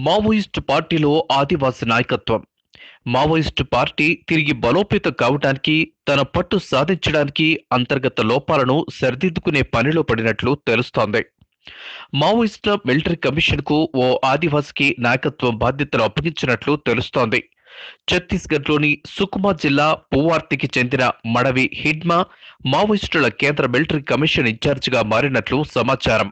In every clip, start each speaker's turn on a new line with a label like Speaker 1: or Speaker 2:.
Speaker 1: Maoist పార్టీలో ఆదివాసి నాయకత్వం. Maoist party తిరిగి బలోపేతం కావడానికి, తన పట్టు సాధించడానికి అంతర్గత లోపాలను సరిదిద్దుకునే పనిలో పడినట్లు తెలుస్తోంది. మావోయిస్టుల మిలిటరీ కమిషన్కు ఓ ఆదివాసికి నాయకత్వం బాధ్యతలు అప్పగించినట్లు తెలుస్తోంది. ఛత్తీస్గఢ్లోని సుకుమా జిల్లా పువార్తికి చెందిన మడవి హిడ్మా మావోయిస్టుల కేంద్ర మిలిటరీ కమిషన్ ఇన్ఛార్జిగా మారినట్లు సమాచారం.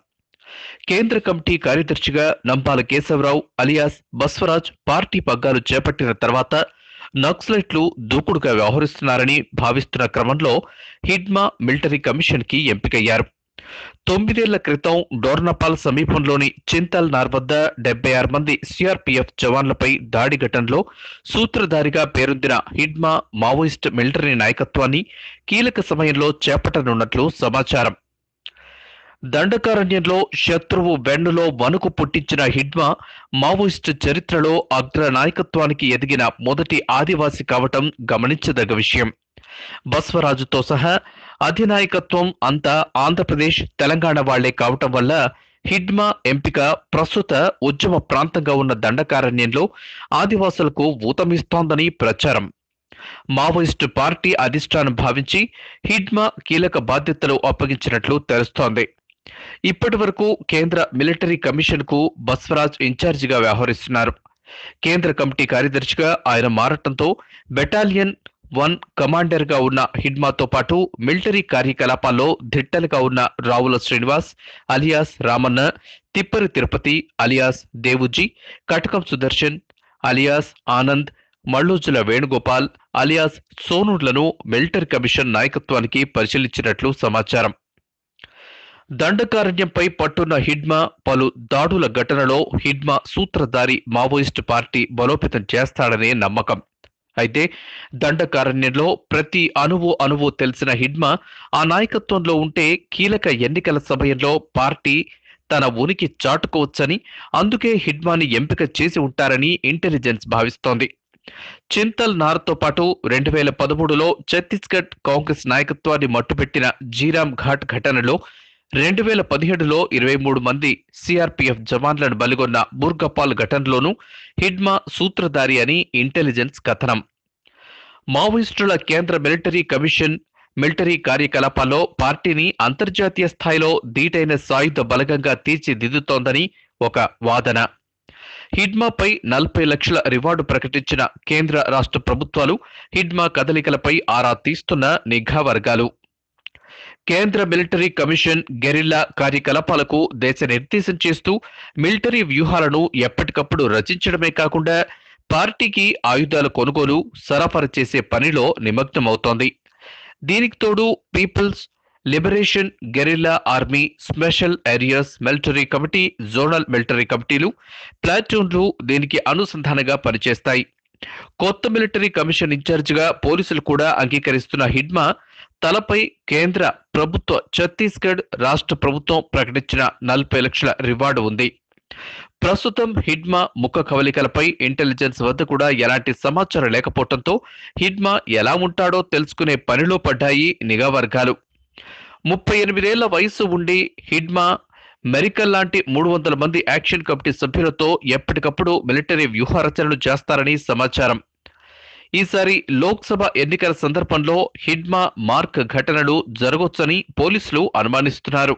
Speaker 1: కేంద్ర కమిటీ కార్యదర్శిగా నంబాల కేశవరావు అలియాస్ బస్వరాజ్ పార్టీ పగ్గాలు చేపట్టిన తర్వాత నక్సలైట్లు దూకుడుగా వ్యవహరిస్తున్నారని భావిస్తున్న క్రమంలో హిడ్మా మిలిటరీ కమిషన్ కి ఎంపికయ్యారు. 9 ఏళ్ల క్రితం డోర్నపాల్ సమీపంలోని చింతల్నార్ వద్ద 76 మంది సిఆర్పీఎఫ్ జవాన్లపై దాడి ఘటనలో సూత్రధారిగా పేరొందిన హిడ్మా మావోయిస్ట్ మిలిటరీ నాయకత్వాన్ని కీలక సమయంలో చేపట్టనున్నట్లు సమాచారం. దండకారణ్యంలో శత్రువు వెన్నులో వణుకు పుట్టించిన హిడ్మా మావోయిస్టు చరిత్రలో అగ్ర నాయకత్వానికి ఎదిగిన మొదటి ఆదివాసి కావటం గమనించదగ్గ విషయం. బస్వరాజుతో సహా అధినాయకత్వం అంతా ఆంధ్రప్రదేశ్, తెలంగాణ వాళ్లే కావటం వల్ల హిడ్మా ఎంపిక ప్రస్తుత ఉద్యమ ప్రాంతంగా ఉన్న దండకారణ్యంలో ఆదివాసులకు ఊతమిస్తోందని ప్రచారం. మావోయిస్టు పార్టీ అధిష్టానం భావించి హిడ్మా కీలక బాధ్యతలు అప్పగించినట్లు తెలుస్తోంది. ఇప్పటి వరకు కేంద్ర మిలిటరీ కమిషన్ కు బస్వరాజ్ ఇన్ఛార్జిగా వ్యవహరిస్తున్నారు. కేంద్ర కమిటీ కార్యదర్శిగా ఆయన మారటంతో బెటాలియన్ 1 కమాండర్ గా ఉన్న హిడ్మాతో పాటు మిలిటరీ కార్యకలాపాల్లో దిట్టలుగా ఉన్న Ravula Srinivas alias Ramanna, Tippari Tirupati alias Devuji, Katakam Sudarshan alias Anand, Malluzula Venugopal alias సోనూర్లను మిలిటరీ కమిషన్ నాయకత్వానికి పరిశీలించినట్లు సమాచారం. దండకారణ్యంపై పట్టున్న హిడ్మా పలు దాడుల ఘటనలో హిడ్మా సూత్రధారి మావోయిస్టు పార్టీ బలోపేతం చేస్తాడనే నమ్మకం. అయితే దండకారణ్యంలో ప్రతి అణువు తెలిసిన హిడ్మా ఆ నాయకత్వంలో ఉంటే కీలక ఎన్నికల సమయంలో పార్టీ తన ఉనికి చాటుకోవచ్చని, అందుకే హిడ్మాని ఎంపిక చేసి ఉంటారని ఇంటెలిజెన్స్ భావిస్తోంది. చింతల్ నార్తో పాటు 2013లో ఛత్తీస్గఢ్ కాంగ్రెస్ నాయకత్వాన్ని మట్టుపెట్టిన జీరామ్ ఘాట్ ఘటనలో, 2017లో 23 మంది సిఆర్పీఎఫ్ జవాన్లను బలిగొన్న బుర్గపాల్ ఘటనలోనూ హిడ్మా సూత్రధారి అని ఇంటెలిజెన్స్ కథనం. మావోయిస్టుల కేంద్ర మిలిటరీ కమిషన్ మిలిటరీ కార్యకలాపాల్లో పార్టీని అంతర్జాతీయ స్థాయిలో దీటైన సాయుధ బలగంగా తీర్చిదిద్దుతోందని ఒక వాదన. హిడ్మాపై 40 లక్షల రివార్డు ప్రకటించిన కేంద్ర రాష్ట్ర ప్రభుత్వాలు హిడ్మా కదలికలపై ఆరా తీస్తున్న నిఘా వర్గాలు. కేంద్ర మిలిటరీ కమిషన్ గెరిల్లా కార్యకలాపాలకు దిశానిర్దేశం చేస్తూ మిలిటరీ వ్యూహాలను ఎప్పటికప్పుడు రచించడమే కాకుండా పార్టీకి ఆయుధాల కొనుగోలు, సరఫరా చేసే పనిలో నిమగ్నమవుతోంది. దీనికి తోడు People's Liberation Guerrilla Army, special areas military committee, zonal military కమిటీలు, ప్లాటూన్లు దీనికి అనుసంధానంగా పనిచేస్తాయి. కొత్త మిలిటరీ కమిషన్ ఇన్ఛార్జిగా పోలీసులు కూడా అంగీకరిస్తున్న హిడ్మా తలపై కేంద్ర ప్రభుత్వ ఛత్తీస్గఢ్ రాష్ట్ర ప్రభుత్వం ప్రకటించిన 40 లక్షల రివార్డు ఉంది. ప్రస్తుతం హిడ్మా ముఖ కవలికలపై ఇంటెలిజెన్స్ వద్ద కూడా ఎలాంటి సమాచారం లేకపోవడంతో హిడ్మా ఎలా ఉంటాడో తెలుసుకునే పనిలో పడ్డాయి నిఘా వర్గాలు. 38 ఏళ్ల వయసు ఉండి హిడ్మా మెరికల్ లాంటి 300 మంది యాక్షన్ కమిటీ సభ్యులతో ఎప్పటికప్పుడు మిలిటరీ వ్యూహ రచనలు చేస్తారని సమాచారం. ఈసారి లోక్సభ ఎన్నికల సందర్భంలో హిడ్మా మార్క్ ఘటనలు జరగొచ్చని పోలీసులు అనుమానిస్తున్నారు.